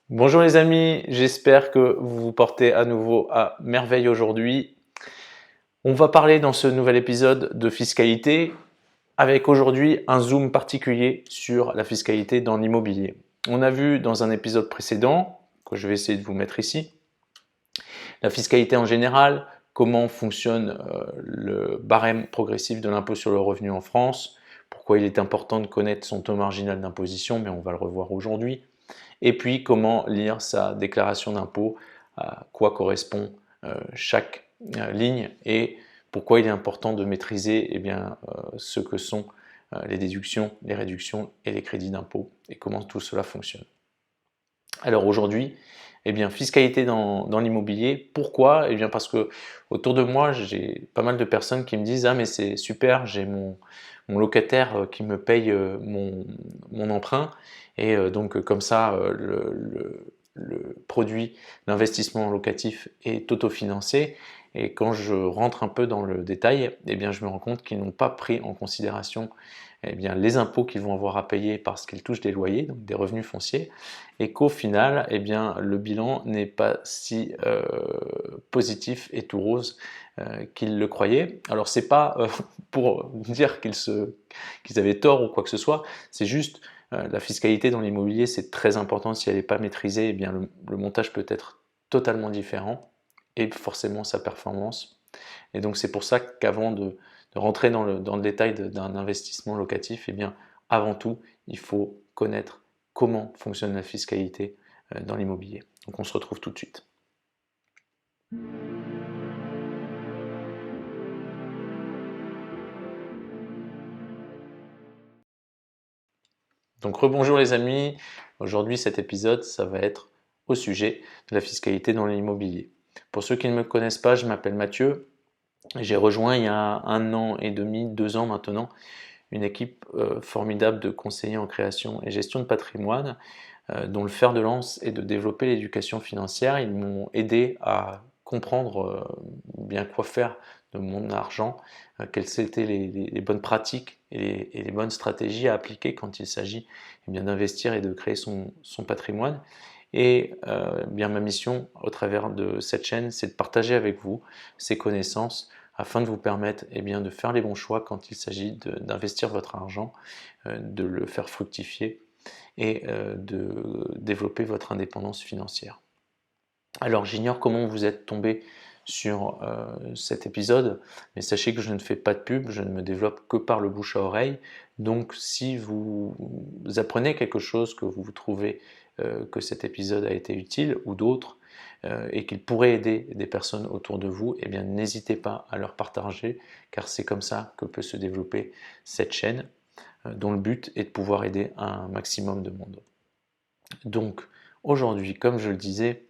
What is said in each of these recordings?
Bonjour les amis, j'espère que vous vous portez à nouveau à merveille aujourd'hui. On va parler dans ce nouvel épisode de fiscalité avec aujourd'hui un zoom particulier sur la fiscalité dans l'immobilier. On a vu dans un épisode précédent, que je vais essayer de vous mettre ici, la fiscalité en général, comment fonctionne le barème progressif de l'impôt sur le revenu en France, pourquoi il est important de connaître son taux marginal d'imposition, mais on va le revoir aujourd'hui. Et puis comment lire sa déclaration d'impôt, à quoi correspond chaque ligne et pourquoi il est important de maîtriser ce que sont les déductions, les réductions et les crédits d'impôt et comment tout cela fonctionne. Alors aujourd'hui, fiscalité dans l'immobilier, pourquoi? Parce que autour de moi, j'ai pas mal de personnes qui me disent « Ah mais c'est super, j'ai mon locataire qui me paye mon emprunt et donc comme ça le produit d'investissement locatif est autofinancé et quand je rentre un peu dans le détail, je me rends compte qu'ils n'ont pas pris en considération les impôts qu'ils vont avoir à payer parce qu'ils touchent des loyers, donc des revenus fonciers, et qu'au final, le bilan n'est pas si positif et tout rose qu'ils le croyaient. Alors c'est pas pour dire qu'ils avaient tort ou quoi que ce soit, c'est juste la fiscalité dans l'immobilier, c'est très important. Si elle n'est pas maîtrisée, le montage peut être totalement différent et forcément sa performance. Et donc c'est pour ça qu'avant de rentrer dans le détail d'un investissement locatif, avant tout, il faut connaître comment fonctionne la fiscalité dans l'immobilier. Donc on se retrouve tout de suite. Donc rebonjour les amis, aujourd'hui cet épisode ça va être au sujet de la fiscalité dans l'immobilier. Pour ceux qui ne me connaissent pas, je m'appelle Mathieu, j'ai rejoint il y a 1 an et demi, 2 ans maintenant, une équipe formidable de conseillers en création et gestion de patrimoine dont le fer de lance est de développer l'éducation financière. Ils m'ont aidé à comprendre bien quoi faire de mon argent, quelles étaient les bonnes pratiques et les bonnes stratégies à appliquer quand il s'agit d'investir et de créer son patrimoine. Et ma mission au travers de cette chaîne, c'est de partager avec vous ces connaissances afin de vous permettre de faire les bons choix quand il s'agit d'investir votre argent, de le faire fructifier et de développer votre indépendance financière. Alors j'ignore comment vous êtes tombé sur cet épisode, mais sachez que je ne fais pas de pub, je ne me développe que par le bouche à oreille. Donc si vous apprenez quelque chose, que vous trouvez que cet épisode a été utile ou d'autres, et qu'il pourrait aider des personnes autour de vous, n'hésitez pas à leur partager, car c'est comme ça que peut se développer cette chaîne, dont le but est de pouvoir aider un maximum de monde. Donc aujourd'hui, comme je le disais,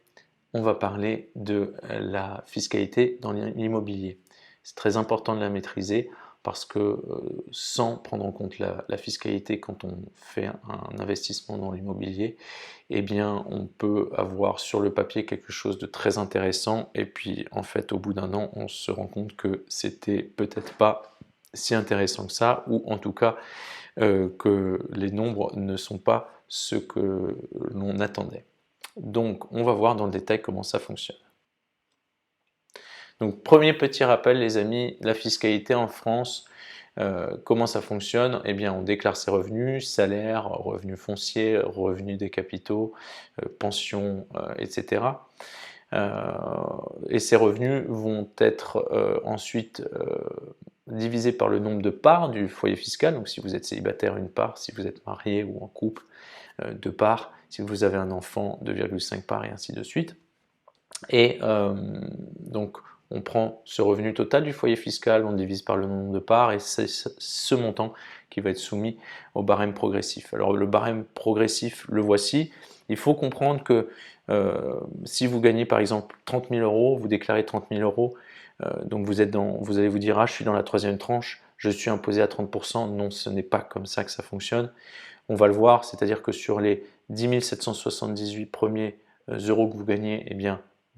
on va parler de la fiscalité dans l'immobilier. C'est très important de la maîtriser parce que sans prendre en compte la fiscalité quand on fait un investissement dans l'immobilier, on peut avoir sur le papier quelque chose de très intéressant et puis en fait au bout d'un an on se rend compte que c'était peut-être pas si intéressant que ça, ou en tout cas que les nombres ne sont pas ce que l'on attendait. Donc on va voir dans le détail comment ça fonctionne. Donc premier petit rappel les amis, la fiscalité en France, comment ça fonctionne? On déclare ses revenus, salaires, revenus fonciers, revenus des capitaux, pensions, etc. Et ces revenus vont être ensuite divisés par le nombre de parts du foyer fiscal. Donc si vous êtes célibataire, une part; si vous êtes marié ou en couple, 2 parts; si vous avez un enfant, 2,5 parts, et ainsi de suite. Et donc on prend ce revenu total du foyer fiscal, on le divise par le nombre de parts, et c'est ce montant qui va être soumis au barème progressif. Alors le barème progressif, le voici. Il faut comprendre que si vous gagnez par exemple 30 000 €, vous déclarez 30 000 €, donc vous allez vous dire « Ah, je suis dans la troisième tranche, je suis imposé à 30%. » Non, ce n'est pas comme ça que ça fonctionne. On va le voir, c'est-à-dire que sur les 10 778 premiers euros que vous gagnez,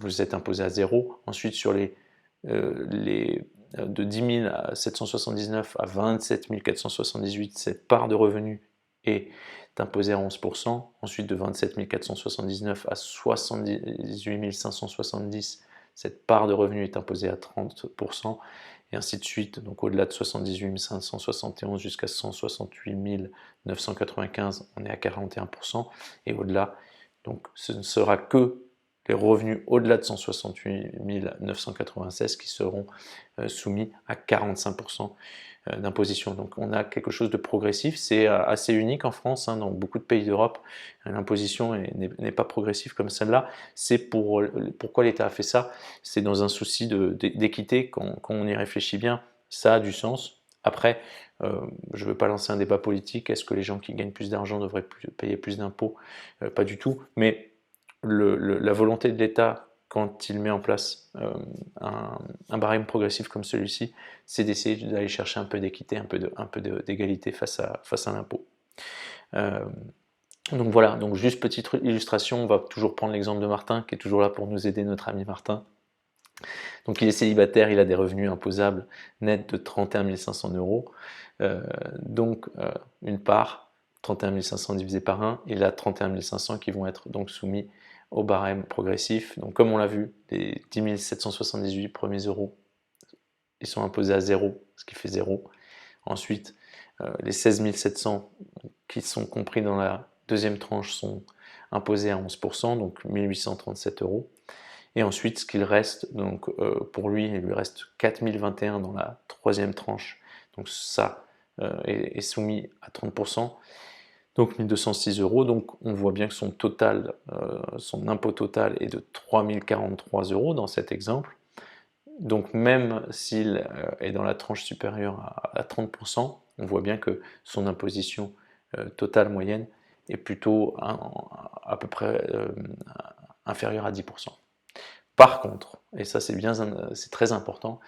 vous êtes imposé à 0. Ensuite, sur de 10 779 à 27 478, cette part de revenus est imposé à 11%, ensuite de 27 479 à 78 570, cette part de revenu est imposée à 30%, et ainsi de suite, donc au-delà de 78 571 jusqu'à 168 995, on est à 41%, et au-delà, donc ce ne sera que les revenus au-delà de 168 996 qui seront soumis à 45% d'imposition. Donc on a quelque chose de progressif, c'est assez unique en France, hein, dans beaucoup de pays d'Europe, l'imposition n'est pas progressive comme celle-là. C'est pourquoi l'État a fait ça, c'est dans un souci d'équité, quand on y réfléchit bien, ça a du sens. Après, je ne veux pas lancer un débat politique, est-ce que les gens qui gagnent plus d'argent devraient payer plus d'impôts? Pas du tout, mais la volonté de l'État quand il met en place un barème progressif comme celui-ci, c'est d'essayer d'aller chercher un peu d'équité, un peu d'égalité face à l'impôt. Donc voilà, donc juste petite illustration, on va toujours prendre l'exemple de Martin, qui est toujours là pour nous aider, notre ami Martin. Donc il est célibataire, il a des revenus imposables nets de 31 500 euros. Donc une part, 31 500 divisé par 1, il a 31 500 qui vont être donc soumis au barème progressif. Donc comme on l'a vu, les 10 778 premiers euros, ils sont imposés à 0, ce qui fait 0. Ensuite, les 16 700 qui sont compris dans la deuxième tranche sont imposés à 11%, donc 1837 euros. Et ensuite, ce qu'il reste, donc pour lui, il lui reste 4021 dans la troisième tranche. Donc ça est soumis à 30%, donc 1206 euros. Donc on voit bien que son total, son impôt total est de 3043 euros dans cet exemple. Donc même s'il est dans la tranche supérieure à 30%, on voit bien que son imposition totale moyenne est plutôt à peu près inférieure à 10%. Par contre, et ça c'est très important,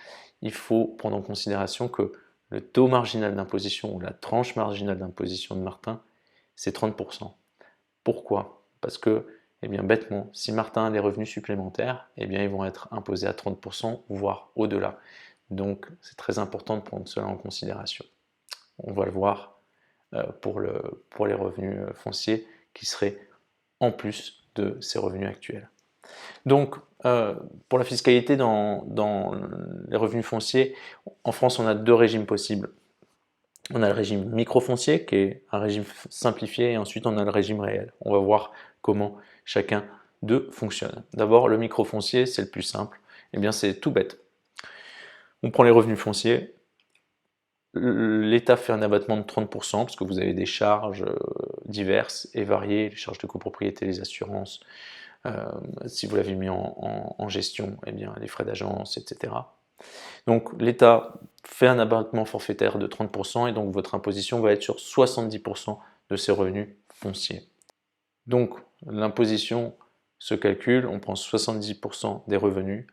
il faut prendre en considération que le taux marginal d'imposition ou la tranche marginale d'imposition de Martin, c'est 30%. Pourquoi? Parce que, eh bien bêtement, si Martin a des revenus supplémentaires, eh bien ils vont être imposés à 30%, voire au-delà. Donc c'est très important de prendre cela en considération. On va le voir pour les revenus fonciers qui seraient en plus de ces revenus actuels. Donc, pour la fiscalité dans les revenus fonciers, en France, on a deux régimes possibles. On a le régime microfoncier, qui est un régime simplifié, et ensuite on a le régime réel. On va voir comment chacun d'eux fonctionne. D'abord, le microfoncier, c'est le plus simple. Eh bien, c'est tout bête. On prend les revenus fonciers, l'État fait un abattement de 30%, parce que vous avez des charges diverses et variées, les charges de copropriété, les assurances, si vous l'avez mis en gestion, eh bien, les frais d'agence, etc. Donc l'État fait un abattement forfaitaire de 30% et donc votre imposition va être sur 70% de ces revenus fonciers. Donc l'imposition se calcule, on prend 70% des revenus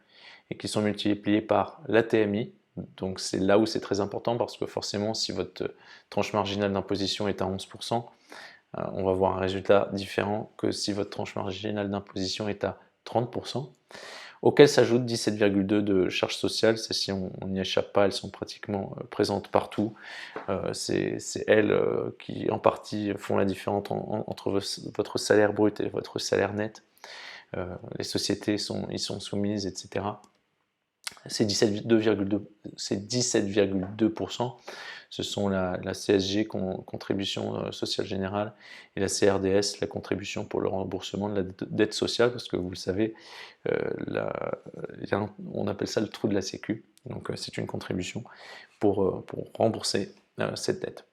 et qui sont multipliés par la TMI. Donc c'est là où c'est très important parce que forcément si votre tranche marginale d'imposition est à 11%, on va voir un résultat différent que si votre tranche marginale d'imposition est à 30%, auquel s'ajoute 17,2 de charges sociales. C'est si on n'y échappe pas, elles sont pratiquement présentes partout. C'est elles qui en partie font la différence entre votre salaire brut et votre salaire net. Les sociétés y sont soumises, etc. C'est 17,2%. Ce sont la CSG, contribution sociale générale, et la CRDS, la contribution pour le remboursement de la dette sociale, parce que vous le savez, on appelle ça le trou de la Sécu. Donc c'est une contribution pour rembourser cette dette.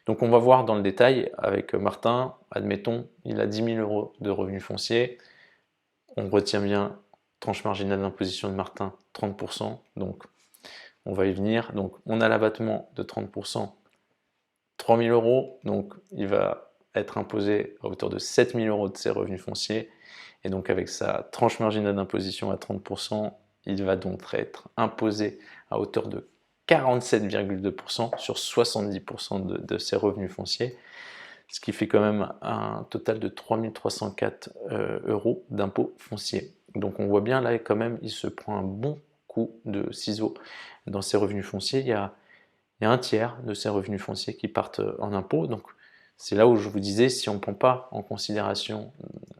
Donc on va voir dans le détail avec Martin. Admettons, il a 10 000 euros de revenus fonciers. On retient bien tranche marginale d'imposition de Martin, 30%. Donc on va y venir. Donc on a l'abattement de 30%, 3 000 euros. Donc il va être imposé à hauteur de 7 000 euros de ses revenus fonciers. Et donc avec sa tranche marginale d'imposition à 30%, il va donc être imposé à hauteur de 47,2% sur 70% de ses revenus fonciers, ce qui fait quand même un total de 3 304 euros d'impôt foncier. Donc on voit bien là quand même, il se prend un bon coup de ciseaux dans ses revenus fonciers. Il y a un tiers de ses revenus fonciers qui partent en impôt. Donc C'est là où je vous disais, si on ne prend pas en considération,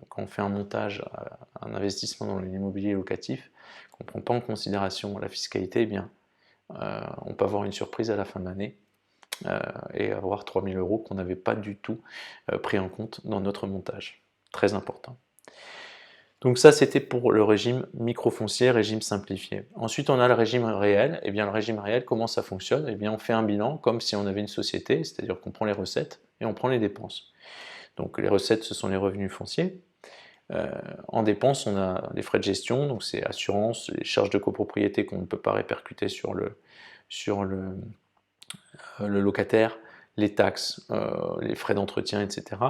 quand on fait un montage, un investissement dans l'immobilier locatif, qu'on ne prend pas en considération la fiscalité, eh bien, on peut avoir une surprise à la fin de l'année et avoir 3 000 € qu'on n'avait pas du tout pris en compte dans notre montage. Très important. Donc ça, c'était pour le régime microfoncier, régime simplifié. Ensuite, on a le régime réel. Eh bien, le régime réel, comment ça fonctionne? Eh bien, on fait un bilan comme si on avait une société, c'est-à-dire qu'on prend les recettes et on prend les dépenses. Donc les recettes, ce sont les revenus fonciers. En dépenses, on a les frais de gestion, donc c'est assurance, les charges de copropriété qu'on ne peut pas répercuter sur le locataire, les taxes, les frais d'entretien, etc.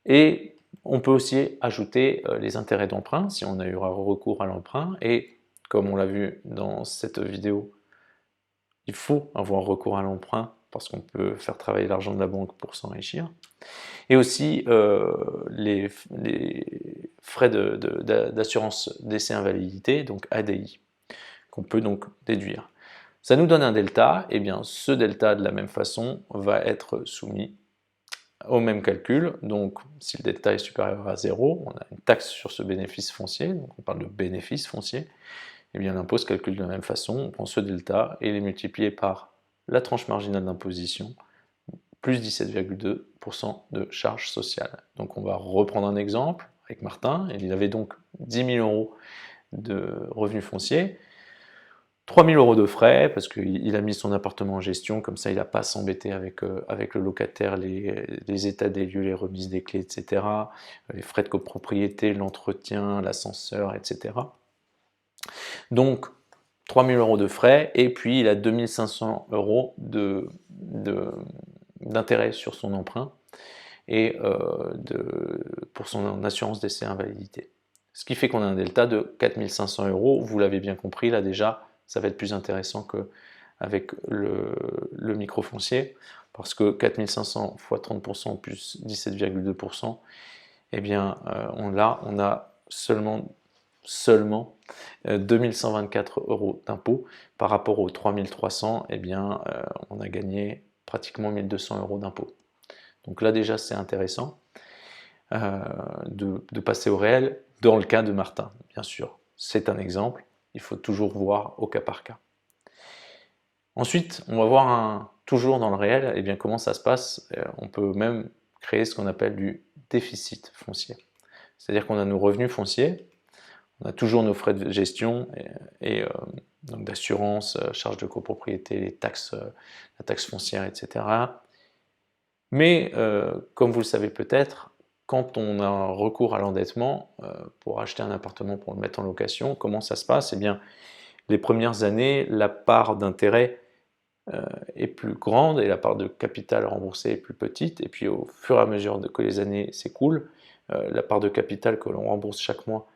Et on peut aussi ajouter les intérêts d'emprunt si on a eu recours à l'emprunt. Et comme on l'a vu dans cette vidéo, il faut avoir recours à l'emprunt parce qu'on peut faire travailler l'argent de la banque pour s'enrichir. Et aussi les frais d'assurance décès invalidité, donc ADI, qu'on peut donc déduire. Ça nous donne un delta, et bien ce delta de la même façon va être soumis au même calcul. Donc si le delta est supérieur à 0, on a une taxe sur ce bénéfice foncier, donc on parle de bénéfice foncier, et bien l'impôt se calcule de la même façon, on prend ce delta et il est multiplié par la tranche marginale d'imposition, plus 17,2% de charges sociales. Donc on va reprendre un exemple avec Martin, il avait donc 10 000 € de revenus fonciers, 3 000 € de frais, parce qu'il a mis son appartement en gestion, comme ça il n'a pas à s'embêter avec le locataire, les états des lieux, les remises des clés, etc., les frais de copropriété, l'entretien, l'ascenseur, etc. Donc 3 000 € de frais, et puis il a 2 500 € d'intérêt sur son emprunt, et pour son assurance décès invalidité. Ce qui fait qu'on a un delta de 4 500 €, vous l'avez bien compris, là déjà, ça va être plus intéressant qu'avec le microfoncier, parce que 4 500 fois 30% plus 17,2%, eh bien, on a seulement 2 124 € d'impôt par rapport aux 3 300, eh bien, on a gagné pratiquement 1 200 € d'impôt. Donc là déjà c'est intéressant de passer au réel dans le cas de Martin, bien sûr. C'est un exemple, il faut toujours voir au cas par cas. Ensuite, on va voir toujours dans le réel, eh bien, comment ça se passe. On peut même créer ce qu'on appelle du déficit foncier. C'est-à-dire qu'on a nos revenus fonciers, on a toujours nos frais de gestion et donc d'assurance, charges de copropriété, les taxes, la taxe foncière, etc. Mais comme vous le savez peut-être, quand on a recours à l'endettement pour acheter un appartement, pour le mettre en location, comment ça se passe? Eh bien, les premières années, la part d'intérêt est plus grande et la part de capital remboursé est plus petite. Et puis au fur et à mesure que les années s'écoulent, la part de capital que l'on rembourse chaque mois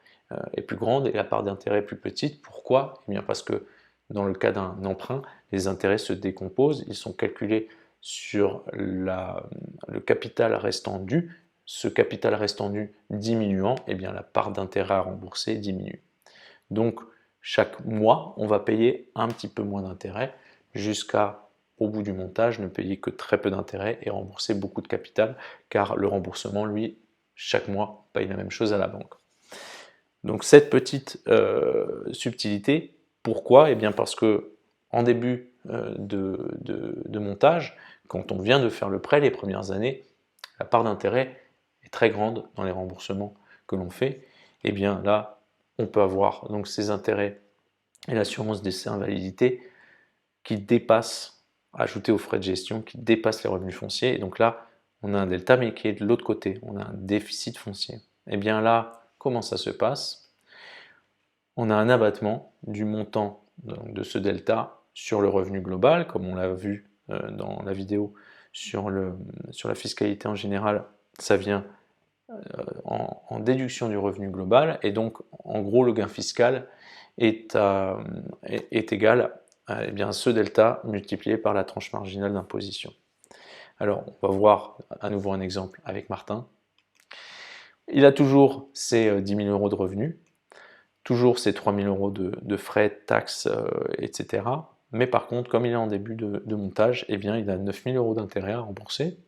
est plus grande et la part d'intérêt est plus petite. Pourquoi? Eh bien parce que dans le cas d'un emprunt, les intérêts se décomposent, ils sont calculés sur le capital restant dû. Ce capital restant dû diminuant, eh bien la part d'intérêt à rembourser diminue. Donc chaque mois, on va payer un petit peu moins d'intérêt jusqu'à, au bout du montage, ne payer que très peu d'intérêt et rembourser beaucoup de capital, car le remboursement, lui, chaque mois, paye la même chose à la banque. Donc cette petite subtilité, pourquoi? Eh bien parce que en début de montage, quand on vient de faire le prêt les premières années, la part d'intérêt est très grande dans les remboursements que l'on fait. Et bien là, on peut avoir donc ces intérêts et l'assurance décès invalidité qui dépassent, ajoutés aux frais de gestion, qui dépassent les revenus fonciers. Et donc là, on a un delta, mais qui est de l'autre côté. On a un déficit foncier. Et bien là, comment ça se passe? On a un abattement du montant de ce delta sur le revenu global, comme on l'a vu dans la vidéo sur la fiscalité en général, ça vient en déduction du revenu global, et donc en gros le gain fiscal est égal à eh bien, ce delta multiplié par la tranche marginale d'imposition. Alors on va voir à nouveau un exemple avec Martin. Il a toujours ses 10 000 € de revenus, toujours ses 3 000 € de frais, taxes, etc. Mais par contre, comme il est en début de montage, eh bien, il a 9 000 € d'intérêt à rembourser,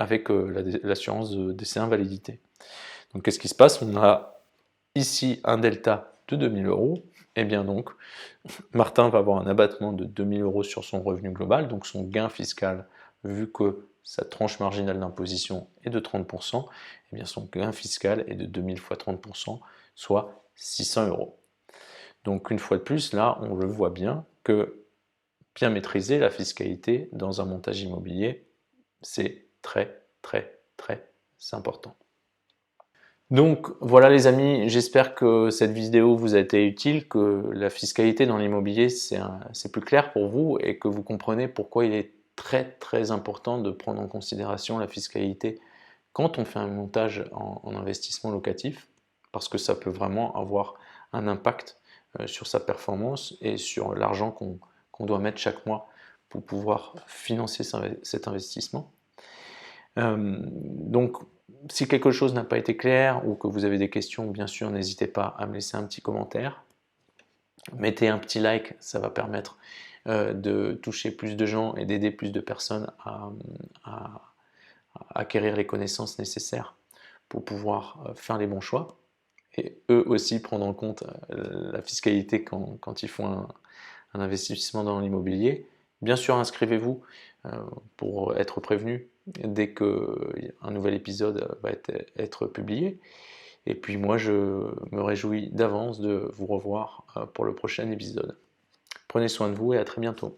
avec l'assurance de décès invalidité. Donc qu'est-ce qui se passe? On a ici un delta de 2000 €, et bien donc Martin va avoir un abattement de 2000 € sur son revenu global, donc son gain fiscal, vu que sa tranche marginale d'imposition est de 30%, et bien son gain fiscal est de 2000 fois 30%, soit 600 €. Donc une fois de plus, là, on le voit bien que bien maîtriser la fiscalité dans un montage immobilier, c'est très très très important. Donc voilà les amis, j'espère que cette vidéo vous a été utile, que la fiscalité dans l'immobilier c'est plus clair pour vous et que vous comprenez pourquoi il est très très important de prendre en considération la fiscalité quand on fait un montage en investissement locatif, parce que ça peut vraiment avoir un impact sur sa performance et sur l'argent qu'on doit mettre chaque mois pour pouvoir financer cet investissement. Donc, si quelque chose n'a pas été clair ou que vous avez des questions, bien sûr, n'hésitez pas à me laisser un petit commentaire. Mettez un petit like, ça va permettre de toucher plus de gens et d'aider plus de personnes à acquérir les connaissances nécessaires pour pouvoir faire les bons choix. Et eux aussi prendre en compte la fiscalité quand ils font un investissement dans l'immobilier. Bien sûr, inscrivez-vous pour être prévenu dès qu'un nouvel épisode va être publié. Et puis moi, je me réjouis d'avance de vous revoir pour le prochain épisode. Prenez soin de vous et à très bientôt.